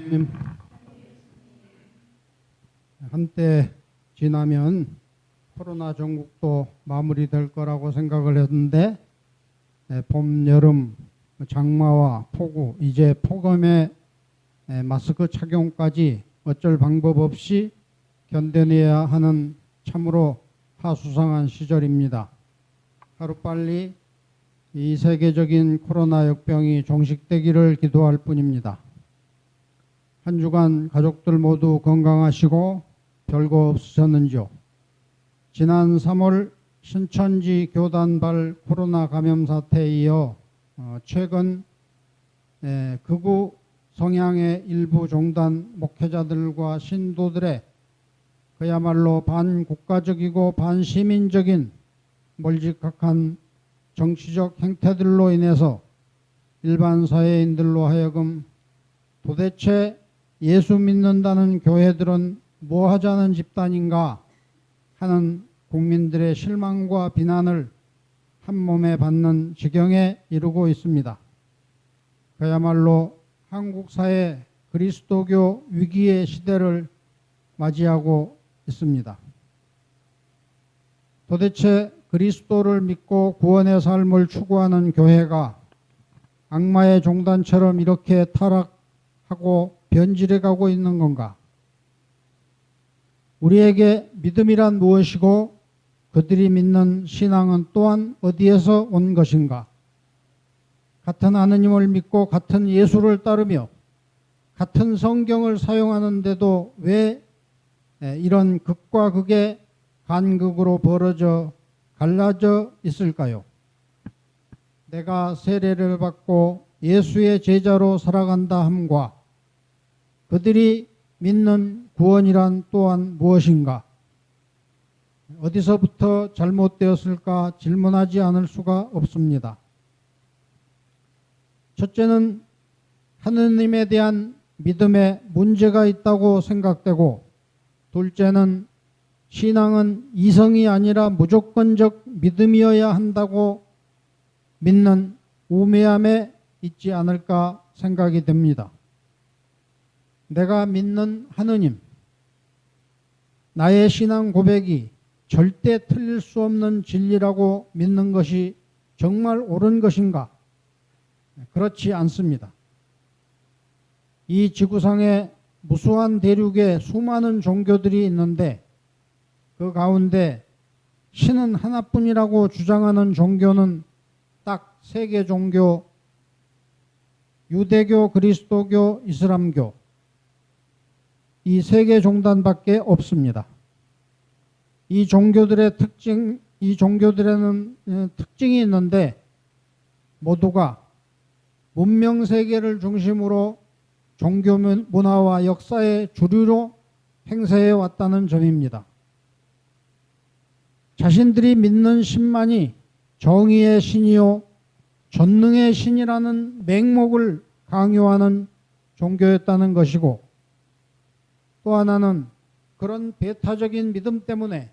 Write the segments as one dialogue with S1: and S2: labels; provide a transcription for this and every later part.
S1: 예수님, 한때 지나면 코로나 전국도 마무리될 거라고 생각을 했는데 봄, 여름, 장마와 폭우, 이제 폭염에 마스크 착용까지 어쩔 방법 없이 견뎌내야 하는 참으로 하수상한 시절입니다. 하루빨리 이 세계적인 코로나 역병이 종식되기를 기도할 뿐입니다. 한 주간 가족들 모두 건강하시고 별거 없으셨는지요? 지난 3월 신천지 교단발 코로나 감염 사태에 이어 최근 극우 성향의 일부 종단 목회자들과 신도들의 그야말로 반국가적이고 반시민적인 몰직각한 정치적 행태들로 인해서 일반 사회인들로 하여금 도대체 예수 믿는다는 교회들은 뭐 하자는 집단인가 하는 국민들의 실망과 비난을 한몸에 받는 지경에 이르고 있습니다. 그야말로 한국 사회 그리스도교 위기의 시대를 맞이하고 있습니다. 도대체 그리스도를 믿고 구원의 삶을 추구하는 교회가 악마의 종단처럼 이렇게 타락하고 변질해 가고 있는 건가? 우리에게 믿음이란 무엇이고 그들이 믿는 신앙은 또한 어디에서 온 것인가? 같은 하느님을 믿고 같은 예수를 따르며 같은 성경을 사용하는데도 왜 이런 극과 극의 간극으로 벌어져 갈라져 있을까요? 내가 세례를 받고 예수의 제자로 살아간다 함과 그들이 믿는 구원이란 또한 무엇인가? 어디서부터 잘못되었을까 질문하지 않을 수가 없습니다. 첫째는 하느님에 대한 믿음에 문제가 있다고 생각되고, 둘째는 신앙은 이성이 아니라 무조건적 믿음이어야 한다고 믿는 우매함에 있지 않을까 생각이 됩니다. 내가 믿는 하느님, 나의 신앙 고백이 절대 틀릴 수 없는 진리라고 믿는 것이 정말 옳은 것인가? 그렇지 않습니다. 이 지구상에 무수한 대륙에 수많은 종교들이 있는데 그 가운데 신은 하나뿐이라고 주장하는 종교는 딱 세 개 종교, 유대교, 그리스도교, 이슬람교, 이 세 개 종단밖에 없습니다. 이 종교들에는 특징이 있는데 모두가 문명 세계를 중심으로 종교 문화와 역사의 주류로 행세해 왔다는 점입니다. 자신들이 믿는 신만이 정의의 신이요 전능의 신이라는 맹목을 강요하는 종교였다는 것이고, 또 하나는 그런 배타적인 믿음 때문에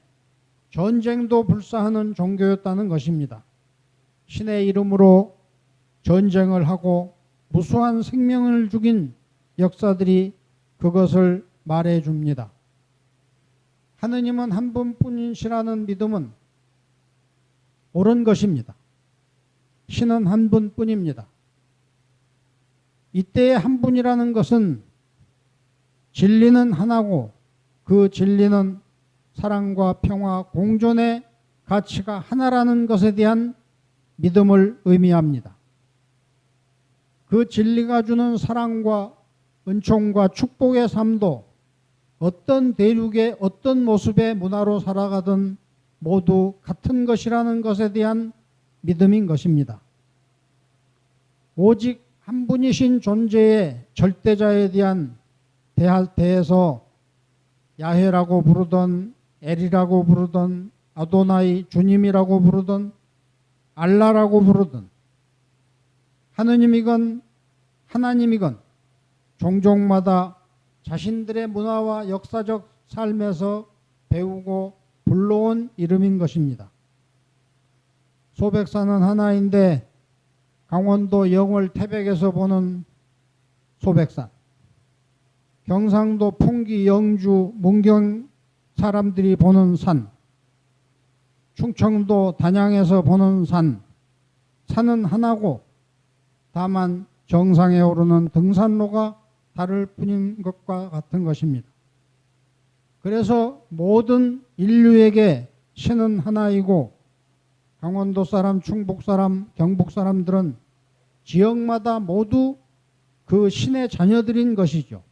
S1: 전쟁도 불사하는 종교였다는 것입니다. 신의 이름으로 전쟁을 하고 무수한 생명을 죽인 역사들이 그것을 말해 줍니다. 하느님은 한 분뿐이시라는 믿음은 옳은 것입니다. 신은 한 분뿐입니다. 이때의 한 분이라는 것은 진리는 하나고 그 진리는 사랑과 평화, 공존의 가치가 하나라는 것에 대한 믿음을 의미합니다. 그 진리가 주는 사랑과 은총과 축복의 삶도 어떤 대륙의 어떤 모습의 문화로 살아가든 모두 같은 것이라는 것에 대한 믿음인 것입니다. 오직 한 분이신 존재의 절대자에 대한 대해서 야훼라고 부르던 엘이라고 부르던 아도나이 주님이라고 부르던 알라라고 부르던 하느님이건 하나님이건 종족마다 자신들의 문화와 역사적 삶에서 배우고 불러온 이름인 것입니다. 소백산은 하나인데 강원도 영월 태백에서 보는 소백산, 경상도 풍기, 영주, 문경 사람들이 보는 산, 충청도 단양에서 보는 산은 하나고 다만 정상에 오르는 등산로가 다를 뿐인 것과 같은 것입니다. 그래서 모든 인류에게 신은 하나이고 강원도 사람, 충북 사람, 경북 사람들은 지역마다 모두 그 신의 자녀들인 것이죠.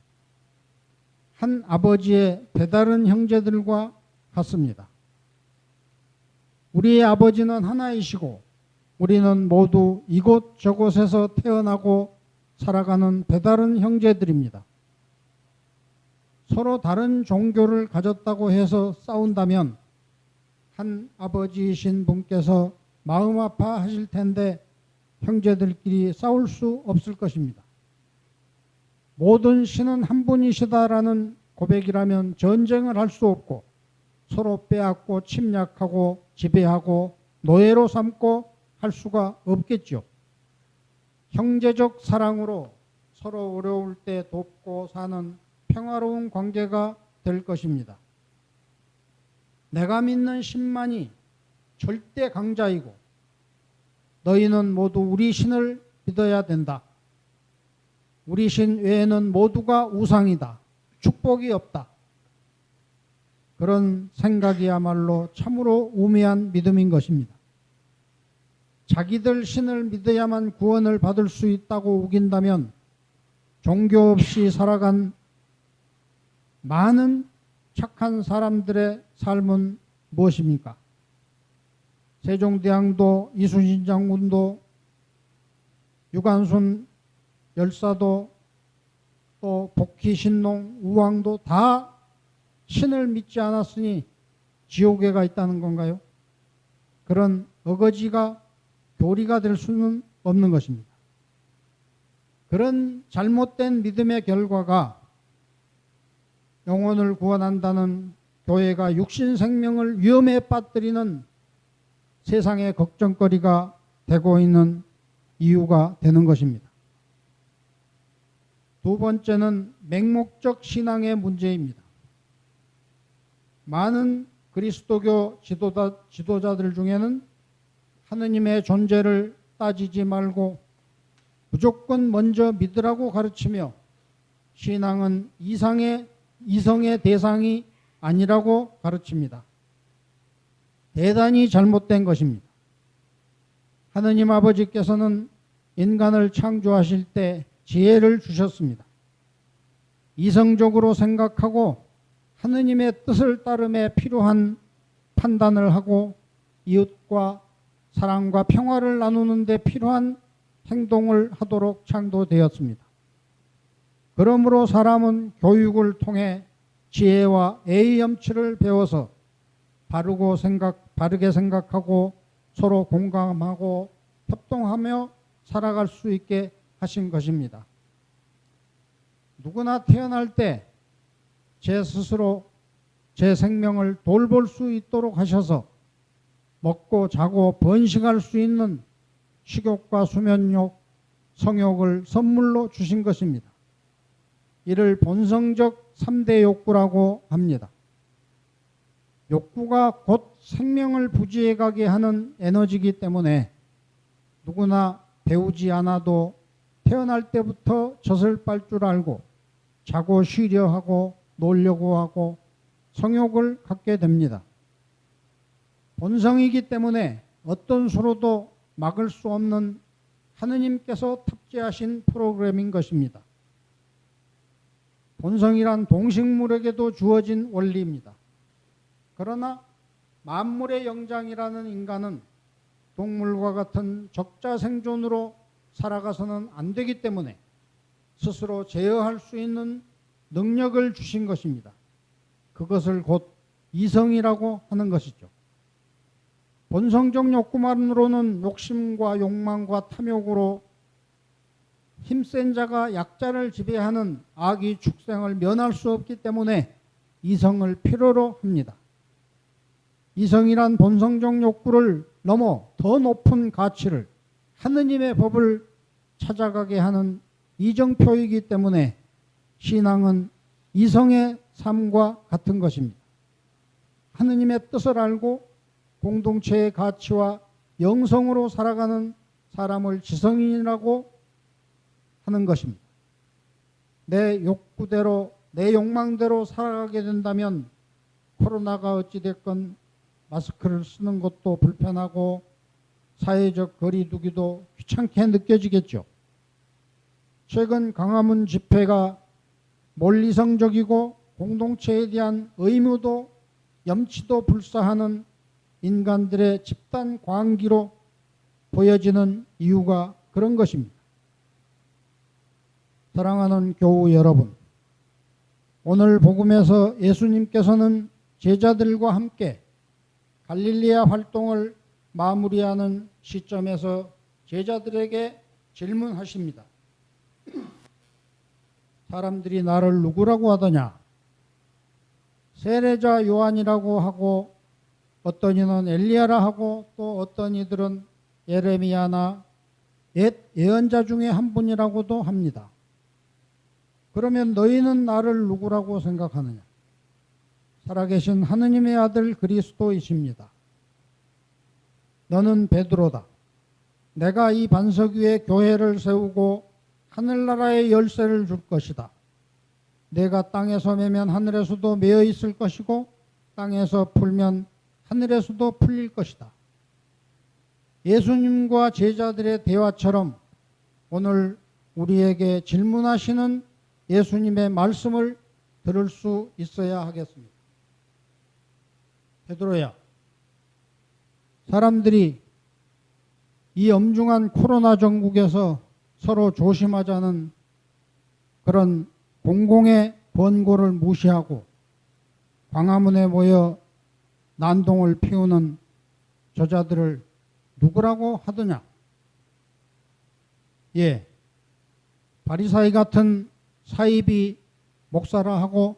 S1: 한 아버지의 배다른 형제들과 같습니다. 우리의 아버지는 하나이시고 우리는 모두 이곳저곳에서 태어나고 살아가는 배다른 형제들입니다. 서로 다른 종교를 가졌다고 해서 싸운다면 한 아버지이신 분께서 마음 아파하실 텐데 형제들끼리 싸울 수 없을 것입니다. 모든 신은 한 분이시다라는 고백이라면 전쟁을 할 수 없고 서로 빼앗고 침략하고 지배하고 노예로 삼고 할 수가 없겠죠. 형제적 사랑으로 서로 어려울 때 돕고 사는 평화로운 관계가 될 것입니다. 내가 믿는 신만이 절대 강자이고 너희는 모두 우리 신을 믿어야 된다. 우리 신 외에는 모두가 우상이다. 축복이 없다. 그런 생각이야말로 참으로 우매한 믿음인 것입니다. 자기들 신을 믿어야만 구원을 받을 수 있다고 우긴다면 종교 없이 살아간 많은 착한 사람들의 삶은 무엇입니까? 세종대왕도, 이순신 장군도, 유관순 열사도, 또 복희신농 우왕도 다 신을 믿지 않았으니 지옥에 가 있다는 건가요? 그런 어거지가 교리가 될 수는 없는 것입니다. 그런 잘못된 믿음의 결과가 영혼을 구원한다는 교회가 육신 생명을 위험에 빠뜨리는 세상의 걱정거리가 되고 있는 이유가 되는 것입니다. 두 번째는 맹목적 신앙의 문제입니다. 많은 그리스도교 지도자들 중에는 하느님의 존재를 따지지 말고 무조건 먼저 믿으라고 가르치며 신앙은 이성의 대상이 아니라고 가르칩니다. 대단히 잘못된 것입니다. 하느님 아버지께서는 인간을 창조하실 때 지혜를 주셨습니다. 이성적으로 생각하고 하느님의 뜻을 따름에 필요한 판단을 하고 이웃과 사랑과 평화를 나누는 데 필요한 행동을 하도록 창조되었습니다. 그러므로 사람은 교육을 통해 지혜와 예의 염치를 배워서 바르게 생각하고 서로 공감하고 협동하며 살아갈 수 있게 하신 것입니다. 누구나 태어날 때 제 스스로 제 생명을 돌볼 수 있도록 하셔서 먹고 자고 번식할 수 있는 식욕과 수면욕, 성욕을 선물로 주신 것입니다. 이를 본성적 3대 욕구라고 합니다. 욕구가 곧 생명을 부지해가게 하는 에너지이기 때문에 누구나 배우지 않아도 태어날 때부터 젖을 빨 줄 알고 자고 쉬려 하고 놀려고 하고 성욕을 갖게 됩니다. 본성이기 때문에 어떤 수로도 막을 수 없는 하느님께서 탑재하신 프로그램인 것입니다. 본성이란 동식물에게도 주어진 원리입니다. 그러나 만물의 영장이라는 인간은 동물과 같은 적자 생존으로 살아가서는 안 되기 때문에 스스로 제어할 수 있는 능력을 주신 것입니다. 그것을 곧 이성이라고 하는 것이죠. 본성적 욕구만으로는 욕심과 욕망과 탐욕으로 힘센 자가 약자를 지배하는 악의 축생을 면할 수 없기 때문에 이성을 필요로 합니다. 이성이란 본성적 욕구를 넘어 더 높은 가치를 하느님의 법을 찾아가게 하는 이정표이기 때문에 신앙은 이성의 삶과 같은 것입니다. 하느님의 뜻을 알고 공동체의 가치와 영성으로 살아가는 사람을 지성인이라고 하는 것입니다. 내 욕구대로, 내 욕망대로 살아가게 된다면 코로나가 어찌됐건 마스크를 쓰는 것도 불편하고 사회적 거리 두기도 귀찮게 느껴지겠죠. 최근 광화문 집회가 몰이성적이고 공동체에 대한 의무도 염치도 불사하는 인간들의 집단 광기로 보여지는 이유가 그런 것입니다. 사랑하는 교우 여러분, 오늘 복음에서 예수님께서는 제자들과 함께 갈릴리아 활동을 마무리하는 시점에서 제자들에게 질문하십니다. 사람들이 나를 누구라고 하더냐? 세례자 요한이라고 하고 어떤 이는 엘리야라 하고 또 어떤 이들은 예레미야나 옛 예언자 중에 한 분이라고도 합니다. 그러면 너희는 나를 누구라고 생각하느냐? 살아계신 하느님의 아들 그리스도이십니다. 너는 베드로다. 내가 이 반석 위에 교회를 세우고 하늘나라의 열쇠를 줄 것이다. 내가 땅에서 매면 하늘에서도 매어 있을 것이고 땅에서 풀면 하늘에서도 풀릴 것이다. 예수님과 제자들의 대화처럼 오늘 우리에게 질문하시는 예수님의 말씀을 들을 수 있어야 하겠습니다. 베드로야, 사람들이 이 엄중한 코로나 전국에서 서로 조심하자는 그런 공공의 번고를 무시하고 광화문에 모여 난동을 피우는 저자들을 누구라고 하더냐? 예, 바리사이 같은 사이비 목사라 하고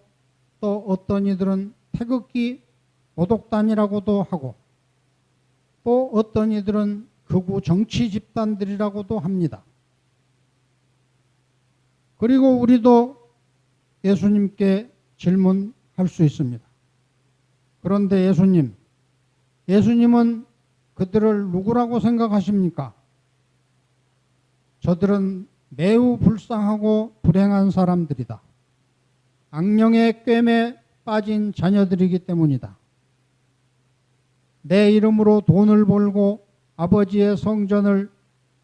S1: 또 어떤 이들은 태극기 모독단이라고도 하고 또 어떤 이들은 극우 정치 집단들이라고도 합니다. 그리고 우리도 예수님께 질문할 수 있습니다. 그런데 예수님은 그들을 누구라고 생각하십니까? 저들은 매우 불쌍하고 불행한 사람들이다. 악령의 꿰매 빠진 자녀들이기 때문이다. 내 이름으로 돈을 벌고 아버지의 성전을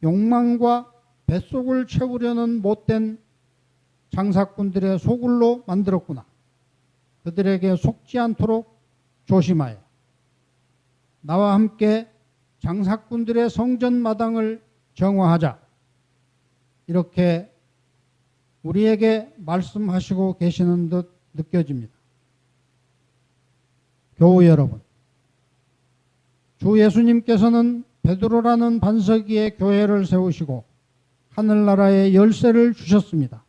S1: 욕망과 뱃속을 채우려는 못된 장사꾼들의 소굴로 만들었구나. 그들에게 속지 않도록 조심하여 나와 함께 장사꾼들의 성전 마당을 정화하자. 이렇게 우리에게 말씀하시고 계시는 듯 느껴집니다. 교우 여러분, 주 예수님께서는 베드로라는 반석 위에 교회를 세우시고 하늘나라의 열쇠를 주셨습니다.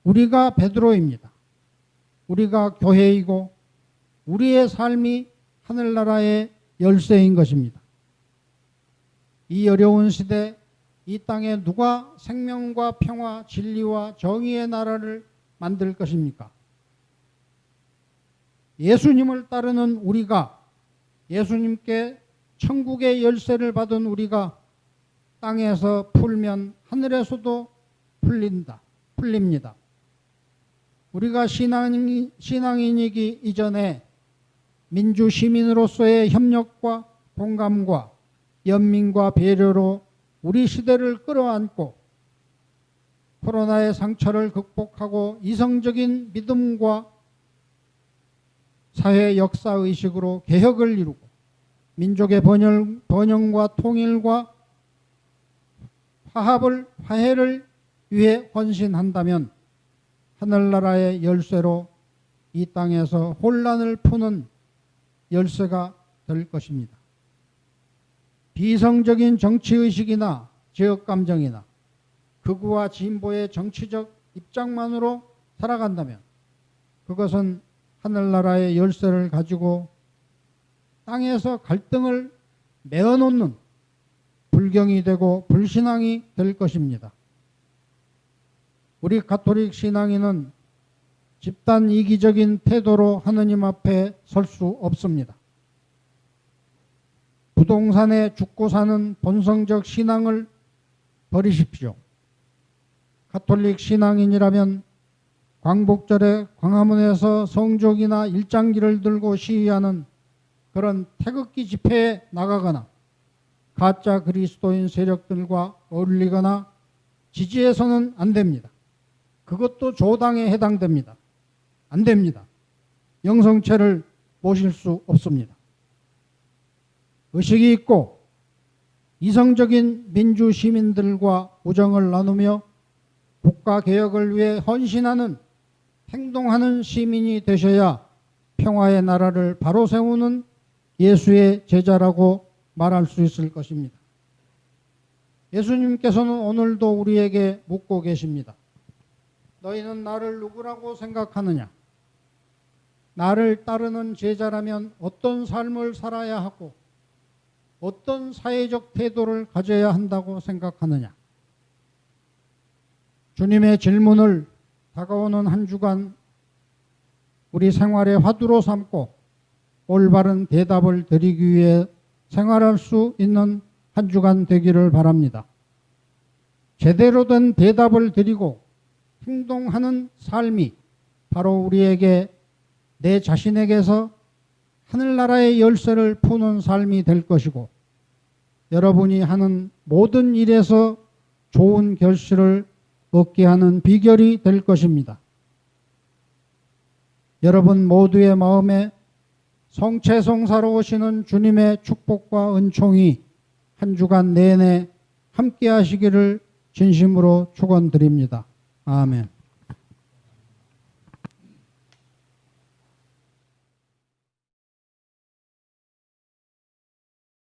S1: 우리가 베드로입니다. 우리가 교회이고 우리의 삶이 하늘나라의 열쇠인 것입니다. 이 어려운 시대, 이 땅에 누가 생명과 평화, 진리와 정의의 나라를 만들 것입니까? 예수님을 따르는 우리가, 예수님께 천국의 열쇠를 받은 우리가 땅에서 풀면 하늘에서도 풀립니다. 우리가 신앙인이기 이전에 민주시민으로서의 협력과 공감과 연민과 배려로 우리 시대를 끌어안고 코로나의 상처를 극복하고 이성적인 믿음과 사회 역사의식으로 개혁을 이루고 민족의 번영과 통일과 화해를 위해 헌신한다면 하늘나라의 열쇠로 이 땅에서 혼란을 푸는 열쇠가 될 것입니다. 비성적인 정치의식이나 지역감정이나 극우와 진보의 정치적 입장만으로 살아간다면 그것은 하늘나라의 열쇠를 가지고 땅에서 갈등을 메어놓는 불경이 되고 불신앙이 될 것입니다. 우리 가톨릭 신앙인은 집단 이기적인 태도로 하느님 앞에 설 수 없습니다. 부동산에 죽고 사는 본성적 신앙을 버리십시오. 가톨릭 신앙인이라면 광복절에 광화문에서 성족이나 일장기를 들고 시위하는 그런 태극기 집회에 나가거나 가짜 그리스도인 세력들과 어울리거나 지지해서는 안 됩니다. 그것도 조당에 해당됩니다. 안 됩니다. 영성체를 모실 수 없습니다. 의식이 있고 이성적인 민주 시민들과 우정을 나누며 국가 개혁을 위해 헌신하는 행동하는 시민이 되셔야 평화의 나라를 바로 세우는 예수의 제자라고 말할 수 있을 것입니다. 예수님께서는 오늘도 우리에게 묻고 계십니다. 너희는 나를 누구라고 생각하느냐? 나를 따르는 제자라면 어떤 삶을 살아야 하고 어떤 사회적 태도를 가져야 한다고 생각하느냐? 주님의 질문을 다가오는 한 주간 우리 생활의 화두로 삼고 올바른 대답을 드리기 위해 생활할 수 있는 한 주간 되기를 바랍니다. 제대로 된 대답을 드리고 행동하는 삶이 바로 우리에게 내 자신에게서 하늘나라의 열쇠를 푸는 삶이 될 것이고 여러분이 하는 모든 일에서 좋은 결실을 얻게 하는 비결이 될 것입니다. 여러분 모두의 마음에 성체성사로 오시는 주님의 축복과 은총이 한 주간 내내 함께 하시기를 진심으로 축원드립니다. 아멘.